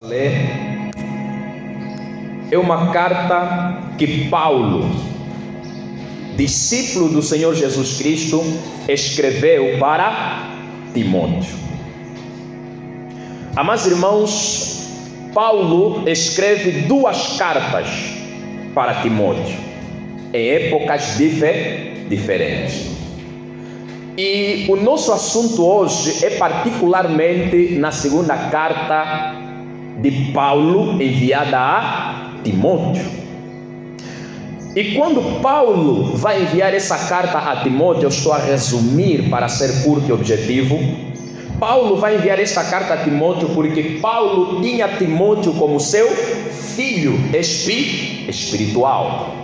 ler é uma carta que Paulo, discípulo do Senhor Jesus Cristo, escreveu para Timóteo. Amados irmãos, Paulo escreve duas cartas para Timóteo em épocas diferentes. E o nosso assunto hoje é particularmente na segunda carta de Paulo enviada a Timóteo. E quando Paulo vai enviar essa carta a Timóteo, eu estou a resumir para ser curto e objetivo. Paulo vai enviar esta carta a Timóteo porque Paulo tinha Timóteo como seu filho espiritual.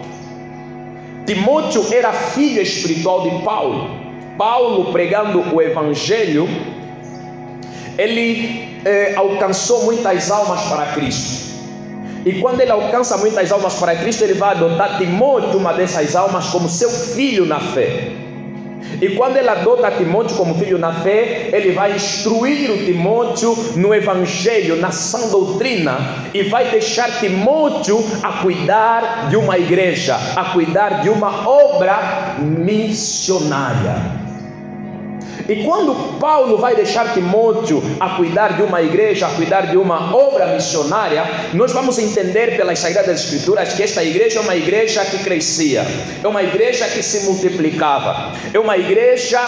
Timóteo era filho espiritual de Paulo. Paulo, pregando o evangelho, ele alcançou muitas almas para Cristo. E quando ele alcança muitas almas para Cristo, ele vai adotar Timóteo, uma dessas almas, como seu filho na fé. E quando ele adota Timóteo como filho na fé, ele vai instruir o Timóteo no evangelho, na sã doutrina, e vai deixar Timóteo a cuidar de uma igreja, a cuidar de uma obra missionária. E quando Paulo vai deixar Timóteo a cuidar de uma igreja, a cuidar de uma obra missionária, nós vamos entender pelas Sagradas Escrituras que esta igreja é uma igreja que crescia, é uma igreja que se multiplicava, é uma igreja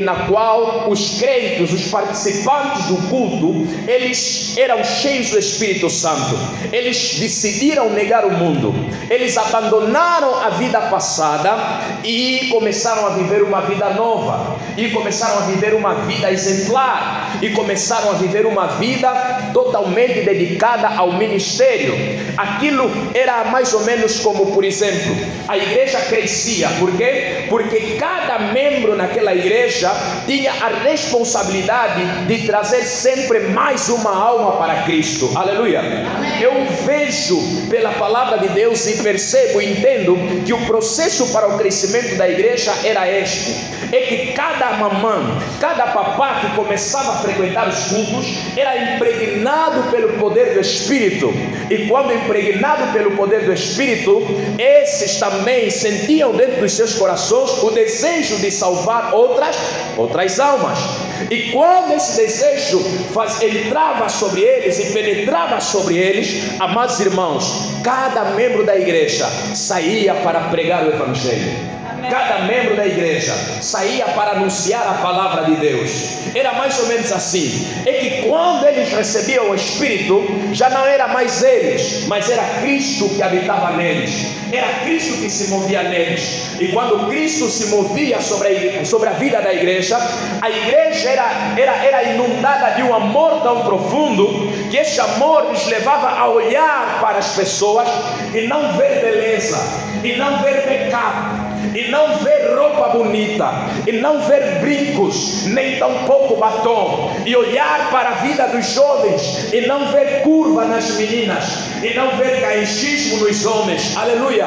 na qual os crentes, os participantes do culto, eles eram cheios do Espírito Santo, eles decidiram negar o mundo, eles abandonaram a vida passada e começaram a viver uma vida nova, e começaram a viver uma vida exemplar, e começaram a viver uma vida totalmente dedicada ao ministério. Aquilo era mais ou menos como, por exemplo, a igreja crescia. Por quê? Porque cada membro naquela igreja tinha a responsabilidade de trazer sempre mais uma alma para Cristo. Aleluia! Amém. Eu vejo pela palavra de Deus e percebo e entendo que o processo para o crescimento da igreja era este: é que cada mamãe, cada papá que começava a frequentar os cultos era impregnado pelo poder do Espírito. E quando impregnado pelo poder do Espírito, esses também sentiam dentro dos seus corações o desejo de salvar outras almas. E quando esse desejo entrava sobre eles e penetrava sobre eles, amados irmãos, cada membro da igreja saía para pregar o evangelho. Cada membro da igreja saía para anunciar a palavra de Deus. Era mais ou menos assim. É que quando eles recebiam o Espírito, já não era mais eles, mas era Cristo que habitava neles. Era Cristo que se movia neles. E quando Cristo se movia sobre a vida da igreja, a igreja era inundada de um amor tão profundo, que esse amor lhes levava a olhar para as pessoas e não ver beleza, e não ver pecado, e não ver roupa bonita, e não ver brincos, nem tampouco batom, e olhar para a vida dos jovens e não ver curva nas meninas, e não ver caichismo nos homens. Aleluia!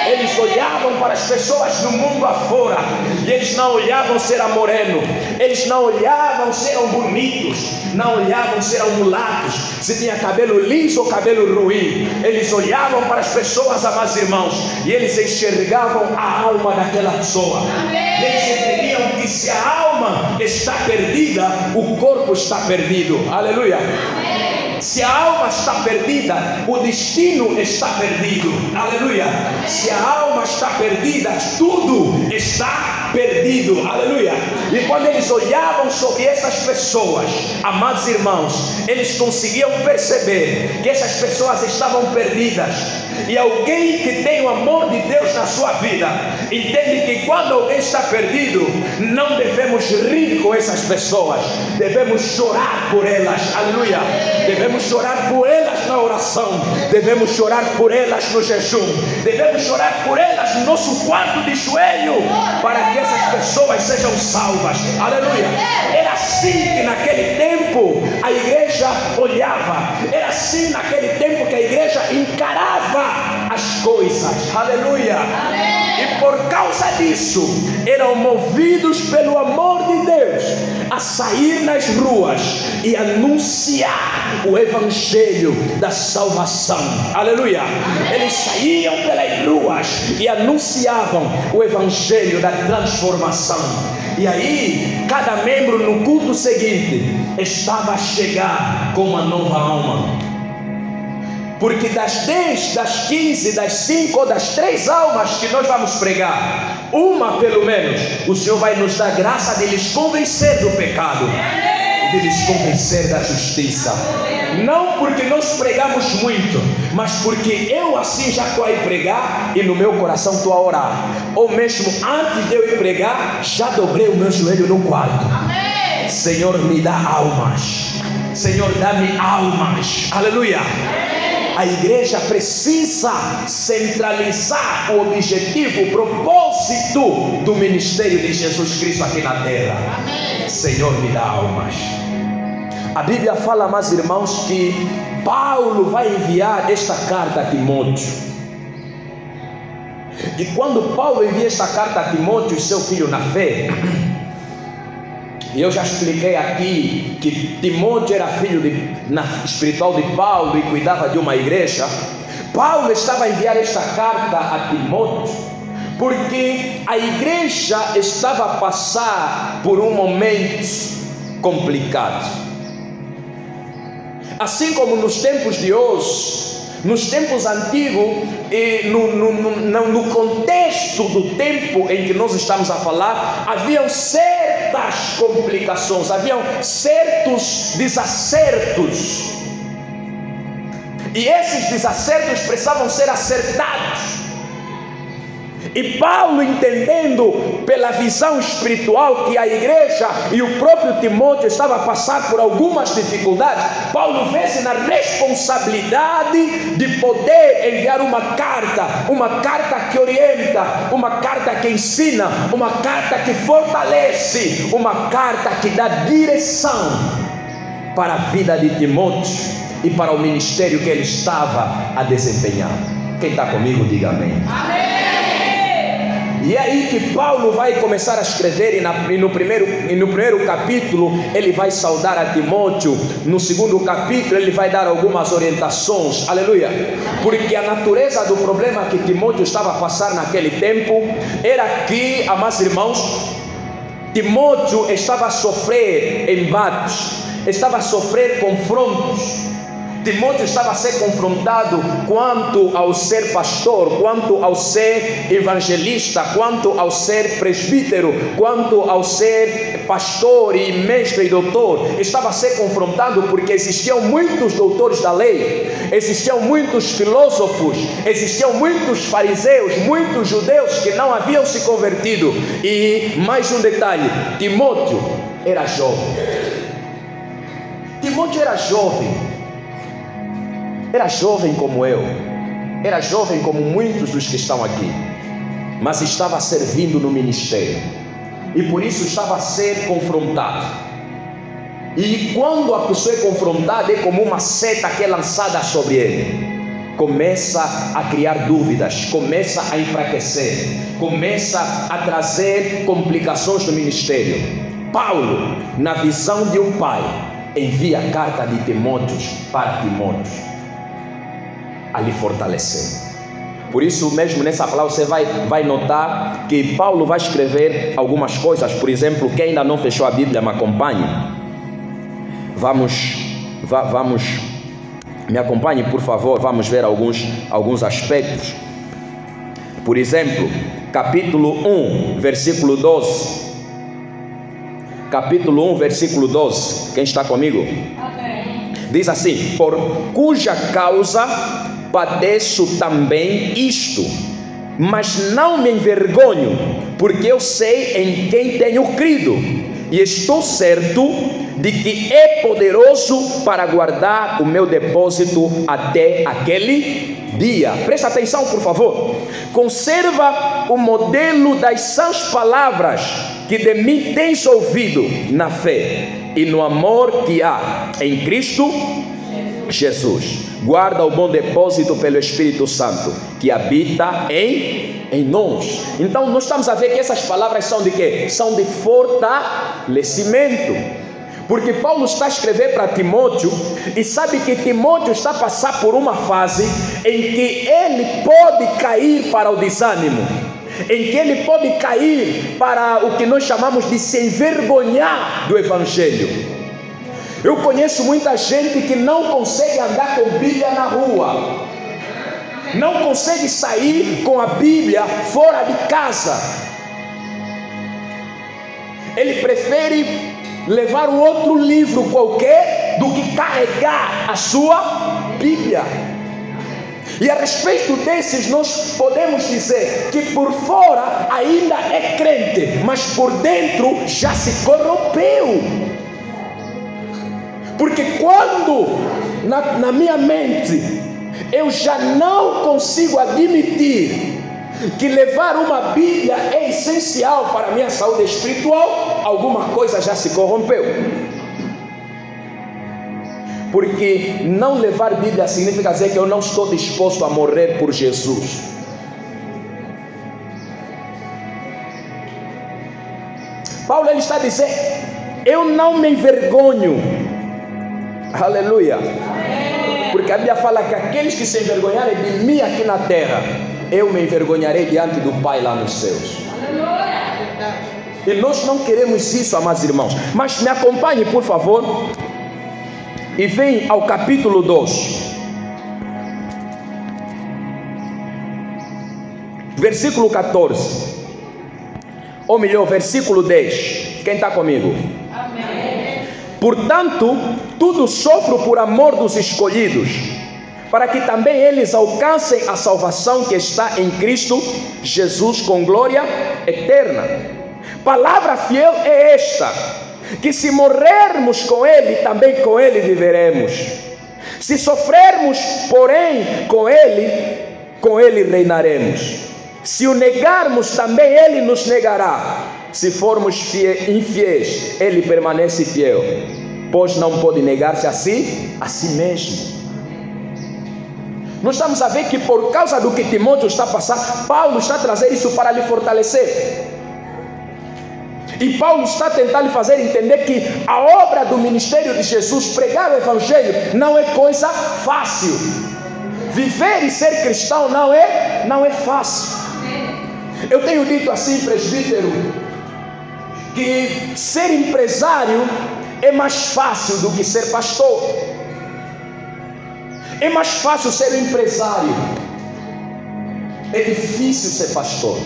Eles olhavam para as pessoas do mundo afora, e eles não olhavam se era moreno, eles não olhavam se eram bonitos, não olhavam se eram mulatos, se tinha cabelo liso ou cabelo ruim. Eles olhavam para as pessoas, amados irmãos, e eles enxergavam a alma daquela pessoa. Amém. E eles entendiam que se a alma está perdida, o corpo está perdido. Aleluia. Amém. Se a alma está perdida, o destino está perdido. Aleluia. Se a alma está perdida, tudo está perdido. Aleluia. E quando eles olhavam sobre essas pessoas, amados irmãos, eles conseguiam perceber que essas pessoas estavam perdidas. E alguém que tem o amor de Deus na sua vida entende que quando alguém está perdido, não devemos rir com essas pessoas, devemos chorar por elas. Aleluia. Devemos chorar por elas na oração, devemos chorar por elas no jejum, devemos chorar por elas no nosso quarto de joelho, para que essas pessoas sejam salvas. Aleluia. Era assim que naquele tempo a igreja olhava, era assim naquele tempo que a igreja encarava as coisas. Aleluia! Amém. E por causa disso, eram movidos pelo amor de Deus a sair nas ruas e anunciar o evangelho da salvação. Aleluia! Eles saíam pelas ruas e anunciavam o evangelho da transformação. E aí, cada membro no culto seguinte estava a chegar com uma nova alma. Porque das 10, das 15, das 5 ou das 3 almas que nós vamos pregar, uma pelo menos, o Senhor vai nos dar graça de lhes convencer do pecado, de lhes convencer da justiça. Não porque nós pregamos muito, mas porque eu assim já estou a ir pregar e no meu coração estou a orar. Ou mesmo antes de eu ir pregar, já dobrei o meu joelho no quarto. Amém. Senhor, me dá almas. Senhor, dá-me almas. Aleluia. A igreja precisa centralizar o objetivo, o propósito do ministério de Jesus Cristo aqui na terra. Amém. Senhor, me dá almas. A Bíblia fala, meus irmãos, que Paulo vai enviar esta carta a Timóteo. E quando Paulo envia esta carta a Timóteo, seu filho na fé, e eu já expliquei aqui que Timóteo era filho espiritual de Paulo e cuidava de uma igreja. Paulo estava a enviar esta carta a Timóteo porque a igreja estava a passar por um momento complicado. Assim como nos tempos de hoje, nos tempos antigos, e no contexto do tempo em que nós estamos a falar, haviam certas complicações, haviam certos desacertos, e esses desacertos precisavam ser acertados. E Paulo, entendendo pela visão espiritual que a igreja e o próprio Timóteo estavam a passar por algumas dificuldades, Paulo vê-se na responsabilidade de poder enviar uma carta que orienta, uma carta que ensina, uma carta que fortalece, uma carta que dá direção para a vida de Timóteo e para o ministério que ele estava a desempenhar. Quem está comigo, diga amém. Amém. E é aí que Paulo vai começar a escrever, e no primeiro capítulo ele vai saudar a Timóteo. No segundo capítulo ele vai dar algumas orientações, aleluia, porque a natureza do problema que Timóteo estava a passar naquele tempo era que, amados irmãos, Timóteo estava a sofrer embates, estava a sofrer confrontos. Timóteo estava a ser confrontado quanto ao ser pastor, quanto ao ser evangelista, quanto ao ser presbítero, quanto ao ser pastor e mestre e doutor. Estava a ser confrontado porque existiam muitos doutores da lei, existiam muitos filósofos, existiam muitos fariseus, muitos judeus que não haviam se convertido. E mais um detalhe, Timóteo era jovem. Timóteo era jovem. Era jovem como eu, era jovem como muitos dos que estão aqui, mas estava servindo no ministério, e por isso estava a ser confrontado. E quando a pessoa é confrontada, é como uma seta que é lançada sobre ele. Começa a criar dúvidas, começa a enfraquecer, começa a trazer complicações no ministério. Paulo, na visão de um pai, envia a carta de Timóteo para Timóteo, a lhe fortalecer. Por isso mesmo nessa palavra você vai notar que Paulo vai escrever algumas coisas. Por exemplo, quem ainda não fechou a Bíblia, me acompanhe. Vamos, me acompanhe por favor. Vamos ver alguns aspectos. Por exemplo, capítulo 1, versículo 12. Capítulo 1, versículo 12. Quem está comigo? Amém. Diz assim: por cuja causa padeço também isto, mas não me envergonho, porque eu sei em quem tenho crido, e estou certo de que é poderoso para guardar o meu depósito até aquele dia. Presta atenção, por favor. Conserva o modelo das sãs palavras que de mim tens ouvido na fé e no amor que há em Cristo Jesus. Guarda o bom depósito pelo Espírito Santo, que habita em nós. Então nós estamos a ver que essas palavras são de quê? São de fortalecimento. Porque Paulo está a escrever para Timóteo e sabe que Timóteo está a passar por uma fase em que ele pode cair para o desânimo, em que ele pode cair para o que nós chamamos de se envergonhar do Evangelho. Eu conheço muita gente que não consegue andar com Bíblia na rua, não consegue sair com a Bíblia fora de casa. Ele prefere levar um outro livro qualquer do que carregar a sua Bíblia. E a respeito desses nós podemos dizer que por fora ainda é crente, mas por dentro já se corrompeu. Porque quando na minha mente eu já não consigo admitir que levar uma Bíblia é essencial para a minha saúde espiritual, alguma coisa já se corrompeu. Porque não levar Bíblia significa dizer que eu não estou disposto a morrer por Jesus. Paulo ele está dizendo: eu não me envergonho. Aleluia. Porque a Bíblia fala que aqueles que se envergonharem de mim aqui na terra, eu me envergonharei diante do Pai lá nos céus. E nós não queremos isso, amados irmãos. Mas me acompanhe, por favor, e vem ao capítulo 2, versículo 14, ou melhor, versículo 10. Quem está comigo? Amém. Portanto, tudo sofro por amor dos escolhidos, para que também eles alcancem a salvação que está em Cristo Jesus com glória eterna. Palavra fiel é esta, que se morrermos com Ele, também com Ele viveremos. Se sofrermos, porém, com Ele reinaremos. Se o negarmos, também Ele nos negará. Se formos infiéis, Ele permanece fiel, pois não pode negar-se a si mesmo. Nós estamos a ver que por causa do que Timóteo está passando, Paulo está a trazer isso para lhe fortalecer. E Paulo está tentando lhe fazer entender que a obra do ministério de Jesus, pregar o Evangelho, não é coisa fácil. Viver e ser cristão não é fácil. Eu tenho dito assim, presbítero, que ser empresário é mais fácil do que ser pastor. É mais fácil ser um empresário. É difícil ser pastor.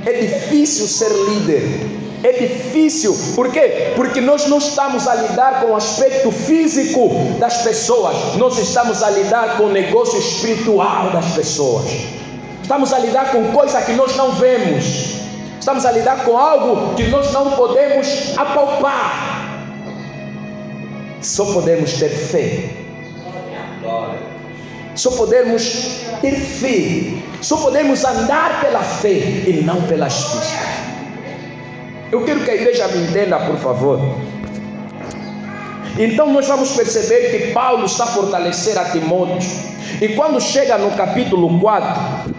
É difícil ser líder. É difícil, por quê? Porque nós não estamos a lidar com o aspecto físico das pessoas, nós estamos a lidar com o negócio espiritual das pessoas. Estamos a lidar com coisa que nós não vemos. Estamos a lidar com algo que nós não podemos apalpar. Só podemos ter fé. Só podemos ter fé. Só podemos andar pela fé e não pelas vistas. Eu quero que a igreja me entenda, por favor. Então nós vamos perceber que Paulo está a fortalecer a Timóteo. E quando chega no capítulo 4,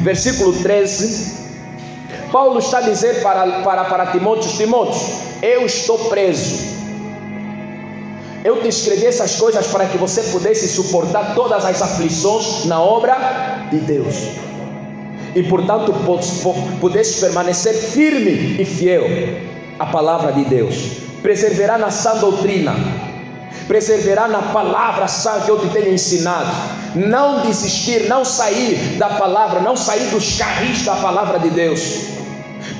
versículo 13, Paulo está a dizer para Timóteo: Timóteo, eu estou preso. Eu te escrevi essas coisas para que você pudesse suportar todas as aflições na obra de Deus. E portanto pudesse permanecer firme e fiel à palavra de Deus. Perseverar na sã doutrina. Perseverar na palavra sã que eu te tenho ensinado. Não desistir, não sair da palavra, não sair dos carris da palavra de Deus.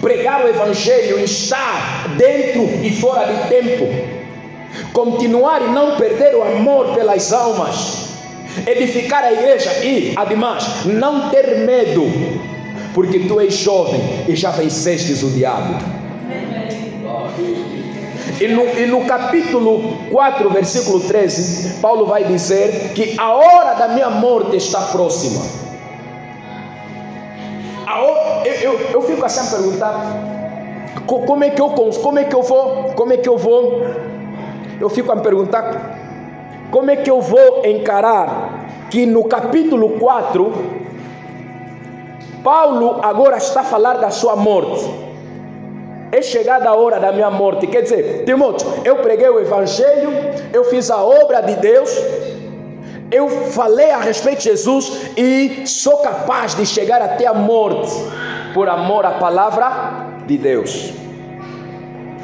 Pregar o Evangelho, estar dentro e fora de tempo. Continuar e não perder o amor pelas almas. Edificar a igreja e, ademais, não ter medo, porque tu és jovem e já vencestes o diabo. E no capítulo 4, versículo 13, Paulo vai dizer que a hora da minha morte está próxima. Eu fico assim a perguntar: como é que eu vou? Eu fico a me perguntar: como é que eu vou encarar que no capítulo 4, Paulo agora está a falar da sua morte? É chegada a hora da minha morte. Quer dizer, Timóteo, eu preguei o evangelho, eu fiz a obra de Deus, eu falei a respeito de Jesus e sou capaz de chegar até a morte por amor à palavra de Deus.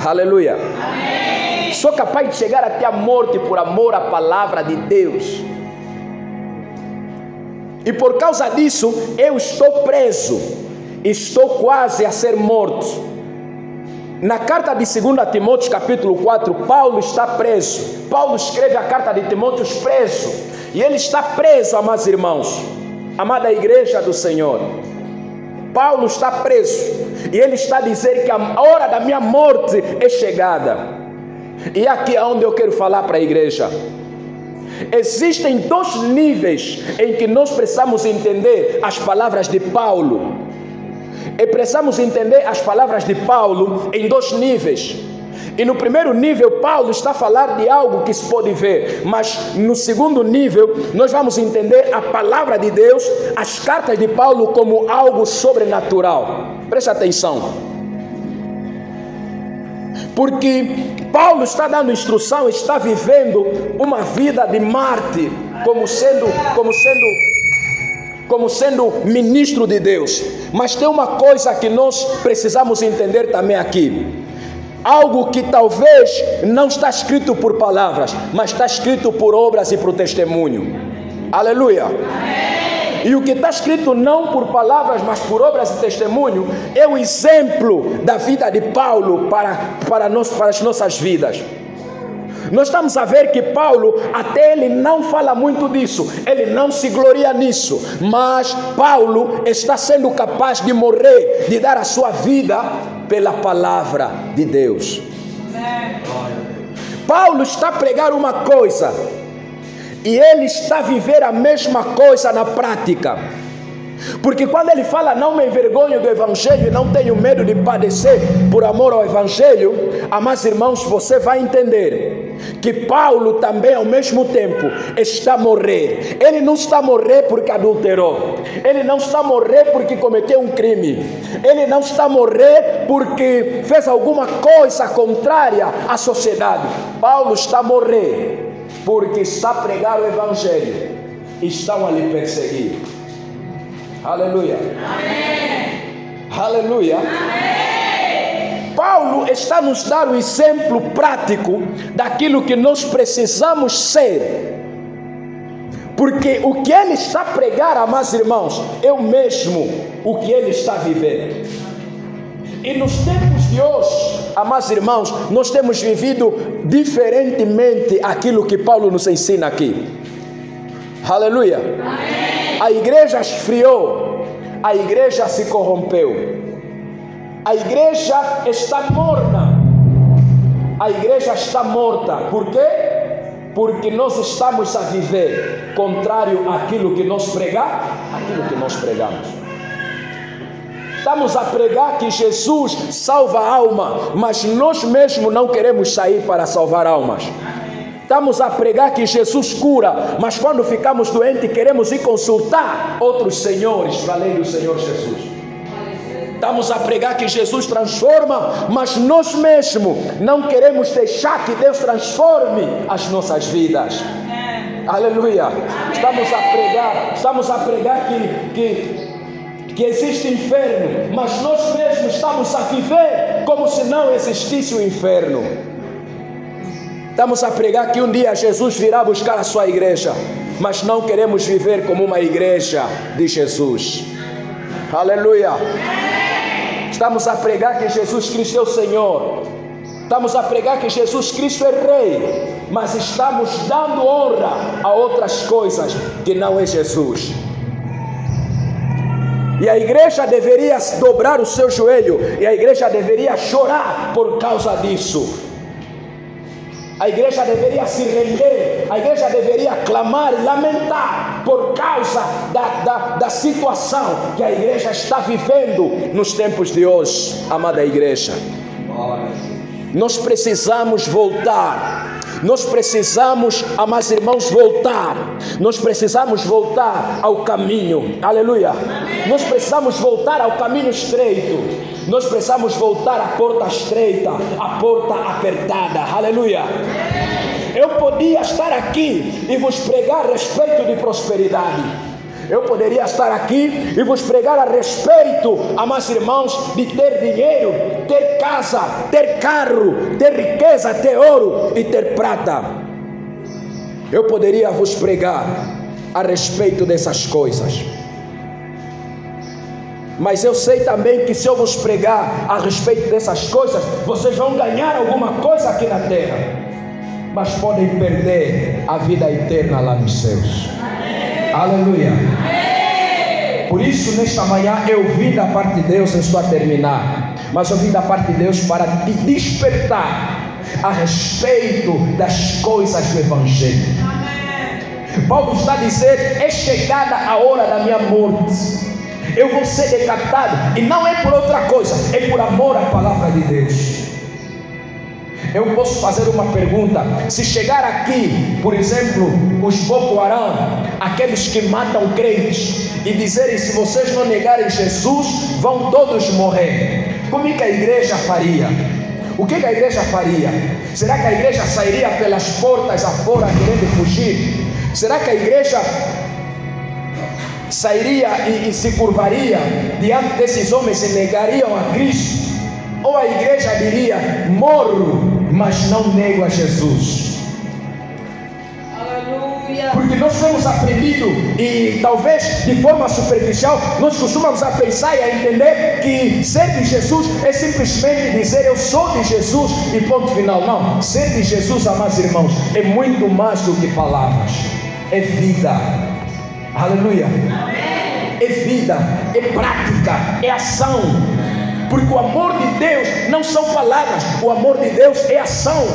Aleluia. Amém. Sou capaz de chegar até a morte por amor à palavra de Deus. E por causa disso, eu estou preso. Estou quase a ser morto. Na carta de 2 Timóteo capítulo 4, Paulo está preso. Paulo escreve a carta de Timóteo preso. E ele está preso, amados irmãos, amada igreja do Senhor. Paulo está preso. E ele está a dizer que a hora da minha morte é chegada. E aqui é onde eu quero falar para a igreja. Existem dois níveis em que nós precisamos entender as palavras de Paulo. E precisamos entender as palavras de Paulo em dois níveis. E no primeiro nível, Paulo está a falar de algo que se pode ver. Mas no segundo nível, nós vamos entender a palavra de Deus, as cartas de Paulo, como algo sobrenatural. Preste atenção. Porque Paulo está dando instrução, está vivendo uma vida de mártir, como sendo ministro de Deus. Mas tem uma coisa que nós precisamos entender também aqui. Algo que talvez não está escrito por palavras, mas está escrito por obras e por testemunho. Aleluia. Amém. E o que está escrito não por palavras, mas por obras e testemunho, é o exemplo da vida de Paulo para as nossas vidas. Nós estamos a ver que Paulo, até ele não fala muito disso, ele não se gloria nisso, mas Paulo está sendo capaz de morrer, de dar a sua vida pela palavra de Deus. Paulo está a pregar uma coisa e ele está a viver a mesma coisa na prática. Porque quando ele fala, não me envergonho do evangelho e não tenho medo de padecer por amor ao evangelho, amados irmãos, você vai entender que Paulo também ao mesmo tempo está a morrer. Ele não está a morrer porque adulterou, ele não está a morrer porque cometeu um crime, ele não está a morrer porque fez alguma coisa contrária à sociedade. Paulo está a morrer porque está a pregar o evangelho e estão a lhe perseguir. Aleluia. Amém. Aleluia. Amém. Paulo está nos dando o exemplo prático daquilo que nós precisamos ser. Porque o que ele está a pregar, amados irmãos, é o mesmo o que ele está a viver. E nos tempos de hoje, amados irmãos, nós temos vivido diferentemente aquilo que Paulo nos ensina aqui. Aleluia. Amém. A igreja esfriou, a igreja se corrompeu, a igreja está morna, a igreja está morta. Por quê? Porque nós estamos a viver contrário àquilo que nós pregamos. Estamos a pregar que Jesus salva a alma, mas nós mesmos não queremos sair para salvar almas. Estamos a pregar que Jesus cura, mas quando ficamos doentes queremos ir consultar outros senhores para além do Senhor Jesus. Estamos a pregar que Jesus transforma, mas nós mesmos não queremos deixar que Deus transforme as nossas vidas. Aleluia. Estamos a pregar que existe inferno, mas nós mesmos estamos a viver como se não existisse o inferno. Estamos a pregar que um dia Jesus virá buscar a sua igreja, mas não queremos viver como uma igreja de Jesus. Aleluia. Estamos a pregar que Jesus Cristo é o Senhor. Estamos a pregar que Jesus Cristo é Rei, mas estamos dando honra a outras coisas que não é Jesus. E a igreja deveria dobrar o seu joelho, e a igreja deveria chorar por causa disso. A igreja deveria se render, a igreja deveria clamar e lamentar por causa da situação que a igreja está vivendo nos tempos de hoje, amada igreja. Nós precisamos voltar. Nós precisamos, amados irmãos, voltar. Nós precisamos voltar ao caminho. Aleluia. Nós precisamos voltar ao caminho estreito. Nós precisamos voltar à porta estreita, à porta apertada. Aleluia. Eu podia estar aqui e vos pregar a respeito de prosperidade. Eu poderia estar aqui e vos pregar a respeito, amados irmãos, de ter dinheiro, ter casa, ter carro, ter riqueza, ter ouro e ter prata. Eu poderia vos pregar a respeito dessas coisas. Mas eu sei também que se eu vos pregar a respeito dessas coisas, vocês vão ganhar alguma coisa aqui na terra, mas podem perder a vida eterna lá nos céus. Aleluia. Por isso nesta manhã eu vim da parte de Deus, eu estou a terminar, mas eu vim da parte de Deus para te despertar a respeito das coisas do Evangelho. Paulo está a dizer: é chegada a hora da minha morte, eu vou ser decapitado, e não é por outra coisa, é por amor à palavra de Deus. Eu posso fazer uma pergunta: se chegar aqui, por exemplo, os Boko Haram, aqueles que matam crentes, e dizerem: se vocês não negarem Jesus, vão todos morrer, como é que a igreja faria? O que a igreja faria? Será que a igreja sairia pelas portas afora querendo fugir? Será que a igreja sairia e se curvaria diante desses homens e negariam a Cristo? Ou a igreja diria: morro, mas não nego a Jesus? Aleluia. Porque nós temos aprendido, e talvez de forma superficial, nós costumamos a pensar e a entender que ser de Jesus é simplesmente dizer: eu sou de Jesus e ponto final. Não, ser de Jesus, amados irmãos, é muito mais do que palavras, é vida. Aleluia. É vida, é prática, é ação. Porque o amor de Deus não são palavras, o amor de Deus é ação.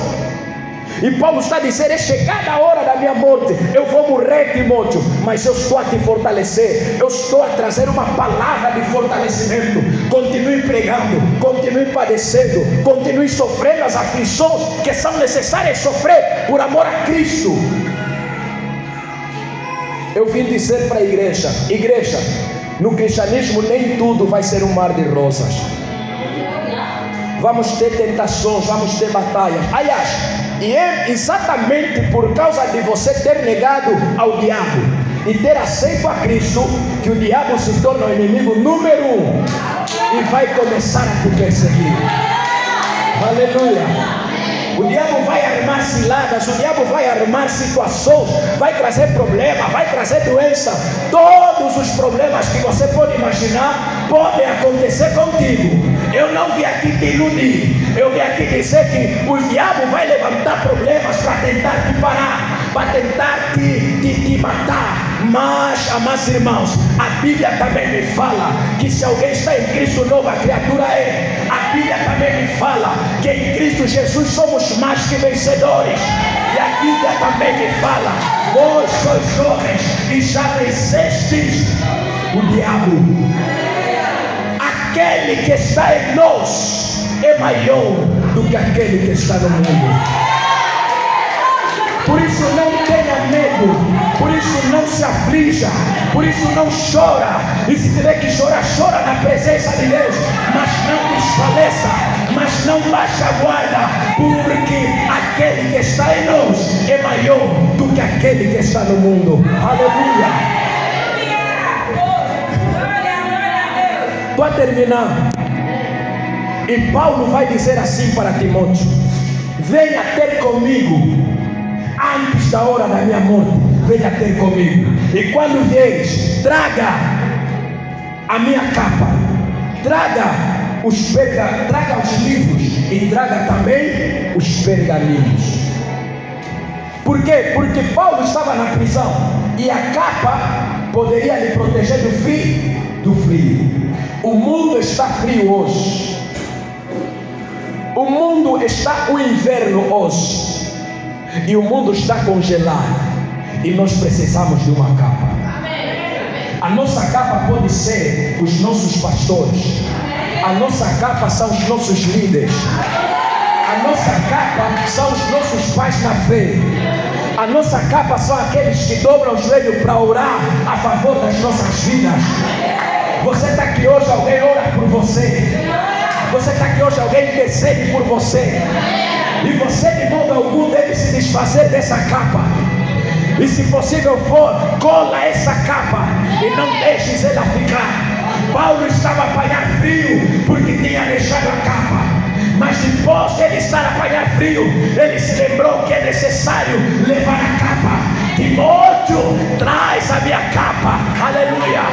E Paulo está a dizer: é chegada a hora da minha morte, eu vou morrer, Timóteo, mas eu estou a te fortalecer, eu estou a trazer uma palavra de fortalecimento. Continue pregando, continue padecendo, continue sofrendo as aflições que são necessárias sofrer por amor a Cristo. Eu vim dizer para a igreja: no cristianismo nem tudo vai ser um mar de rosas. Vamos ter tentações, vamos ter batalhas. Aliás, e é exatamente por causa de você ter negado ao diabo e ter aceito a Cristo que o diabo se torna o inimigo número 1 e vai começar a te perseguir. Aleluia. O diabo vai armar ciladas, o diabo vai armar situações, vai trazer problema, vai trazer doença. Todos os problemas que você pode imaginar podem acontecer contigo. Eu não vim aqui te iludir, eu vim aqui dizer que o diabo vai levantar problemas para tentar te parar, para tentar te matar. Mas, amados irmãos, a Bíblia também me fala que se alguém está em Cristo, nova criatura é. A Bíblia também me fala que em Cristo Jesus somos mais que vencedores. E a Bíblia também me fala: vós sois homens e já vencestes o diabo. Aquele que está em nós é maior do que aquele que está no mundo. Por isso não tenha medo, por isso não se aflija, por isso não chora. E se tiver que chorar, chora na presença de Deus, mas não desfaleça, mas não baixe a guarda, porque aquele que está em nós é maior do que aquele que está no mundo. Aleluia. Estou a terminar. E Paulo vai dizer assim para Timóteo: venha ter comigo antes da hora da minha morte, venha ter comigo. E quando vieres, traga a minha capa, traga os livros e traga também os pergaminhos. Por quê? Porque Paulo estava na prisão e a capa poderia lhe proteger do frio. O mundo está frio hoje. O mundo está o inverno hoje. E o mundo está congelado. E nós precisamos de uma capa. A nossa capa pode ser os nossos pastores. A nossa capa são os nossos líderes. A nossa capa são os nossos pais na fé. A nossa capa são aqueles que dobram o joelho para orar a favor das nossas vidas. Você está aqui hoje, alguém ora por você. Você está aqui hoje, alguém intercede por você. E você de modo algum deve se desfazer dessa capa. E se possível for, cola essa capa e não deixes ela ficar. Paulo estava a apanhar frio porque tinha deixado a capa. Mas depois de ele estar a apanhar frio, ele se lembrou que é necessário levar a capa. Timóteo, traz a minha capa. Aleluia.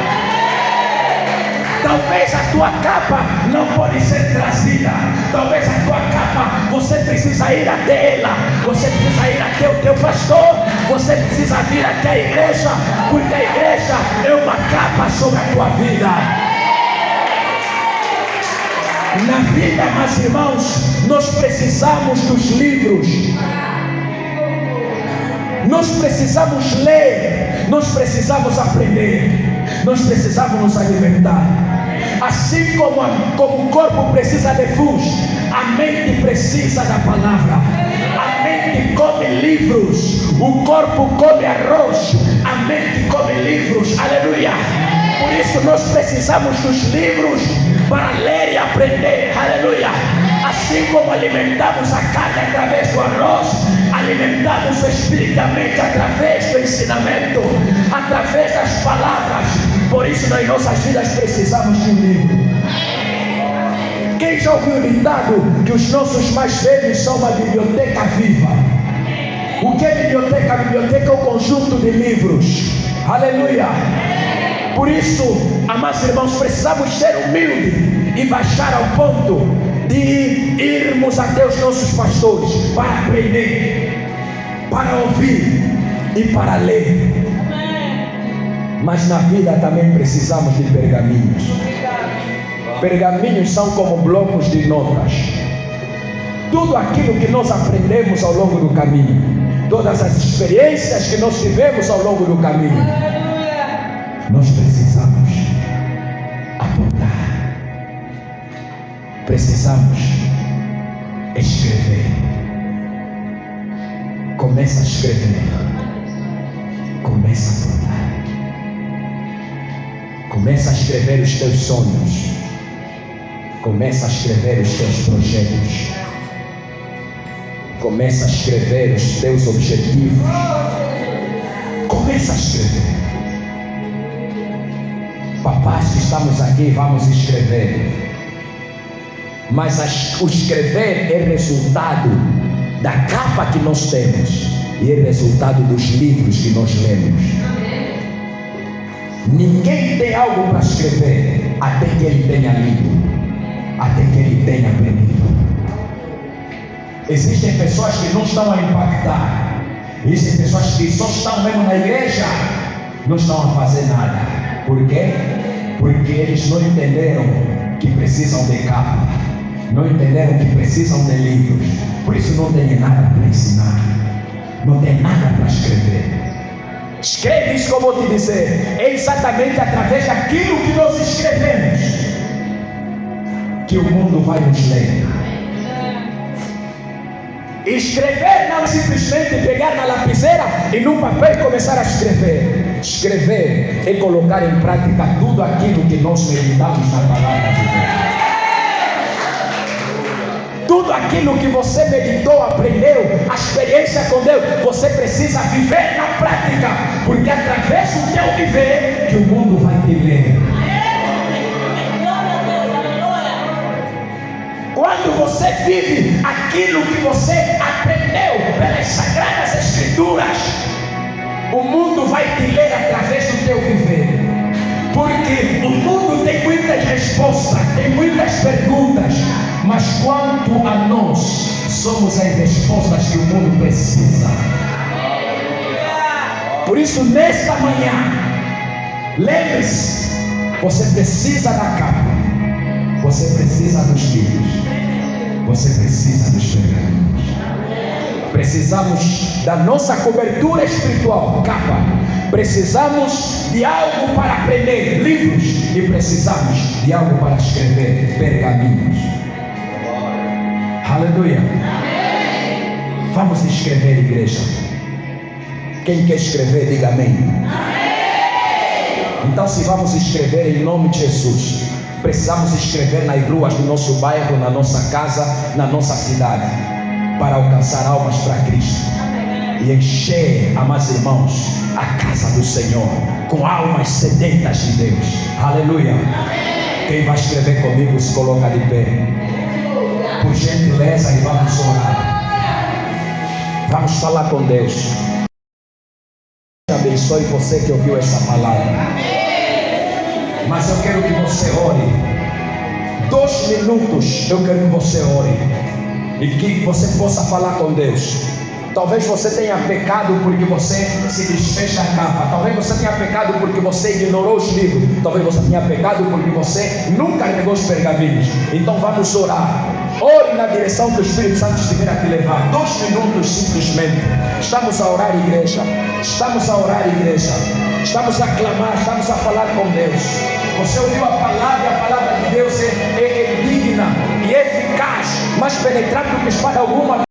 Talvez a tua capa não pode ser trazida. Talvez a tua capa, você precisa ir até ela. Você precisa ir até o teu pastor. Você precisa vir até a igreja. Porque a igreja é uma capa sobre a tua vida. Na vida, meus irmãos, nós precisamos dos livros. Nós precisamos ler. Nós precisamos aprender. Nós precisamos nos alimentar. Assim como o corpo precisa de luz, a mente precisa da palavra. A mente come livros, o corpo come arroz, a mente come livros. Aleluia. Por isso nós precisamos dos livros para ler e aprender. Aleluia. Assim como alimentamos a carne através do arroz, alimentamos o espírito da mente através do ensinamento, através das palavras. Por isso nas nossas vidas precisamos de um livro. Quem já ouviu o ditado que os nossos mais velhos são uma biblioteca viva? O que é biblioteca? A biblioteca é um conjunto de livros. Aleluia. Por isso, amados irmãos, precisamos ser humildes e baixar ao ponto de irmos até os nossos pastores para aprender, para ouvir e para ler. Mas na vida também precisamos de pergaminhos. Pergaminhos são como blocos de notas. Tudo aquilo que nós aprendemos ao longo do caminho, todas as experiências que nós tivemos ao longo do caminho, nós precisamos apontar. Precisamos escrever. Começa a escrever. Começa a apontar. Começa a escrever os teus sonhos. Começa a escrever os teus projetos. Começa a escrever os teus objetivos. Começa a escrever. Papais que estamos aqui, vamos escrever. Mas o escrever é resultado da capa que nós temos e é resultado dos livros que nós lemos. Ninguém tem algo para escrever até que ele tenha lido, até que ele tenha aprendido. Existem pessoas que não estão a impactar. Existem pessoas que só estão mesmo na igreja, não estão a fazer nada. Por quê? Porque eles não entenderam que precisam de capa, não entenderam que precisam de livros. Por isso não tem nada para ensinar, não tem nada para escrever. Escreve isso que eu vou te dizer. É exatamente através daquilo que nós escrevemos que o mundo vai nos ler. Escrever não é simplesmente pegar na lapiseira e num papel começar a escrever. Escrever é colocar em prática tudo aquilo que nós meditamos na palavra de Deus. Tudo aquilo que você meditou, aprendeu, a experiência com Deus, você precisa viver na prática, porque através do teu viver que o mundo vai te ler. Quando você vive aquilo que você aprendeu pelas Sagradas Escrituras, o mundo vai te ler através do teu viver. Porque o mundo tem muitas respostas, tem muitas perguntas, mas quanto a nós, somos as respostas que o mundo precisa. Por isso, nesta manhã, lembre-se, você precisa da capa, você precisa dos livros, você precisa dos pergaminhos. Precisamos da nossa cobertura espiritual, capa. Precisamos de algo para aprender, livros. E precisamos de algo para escrever, pergaminhos. Aleluia. Vamos escrever, igreja. Quem quer escrever, diga amém. Então, se vamos escrever em nome de Jesus, precisamos escrever nas ruas do nosso bairro, na nossa casa, na nossa cidade, para alcançar almas para Cristo e encher, amados irmãos, a casa do Senhor com almas sedentas de Deus. Aleluia. Quem vai escrever comigo se coloca de pé, por gentileza, e vamos orar. Vamos falar com Deus. Abençoe você que ouviu essa palavra. Mas eu quero que você ore. 2 minutos eu quero que você ore e que você possa falar com Deus. Talvez você tenha pecado porque você se desfez da capa. Talvez você tenha pecado porque você ignorou os livros. Talvez você tenha pecado porque você nunca negou os pergaminhos. Então vamos orar. Ore na direção que o Espírito Santo estiver a te levar. 2 minutos simplesmente. Estamos a orar, igreja. Estamos a orar, igreja. Estamos a clamar, estamos a falar com Deus. Você ouviu a palavra e a palavra de Deus é digna e eficaz, mais penetrante do que espada alguma.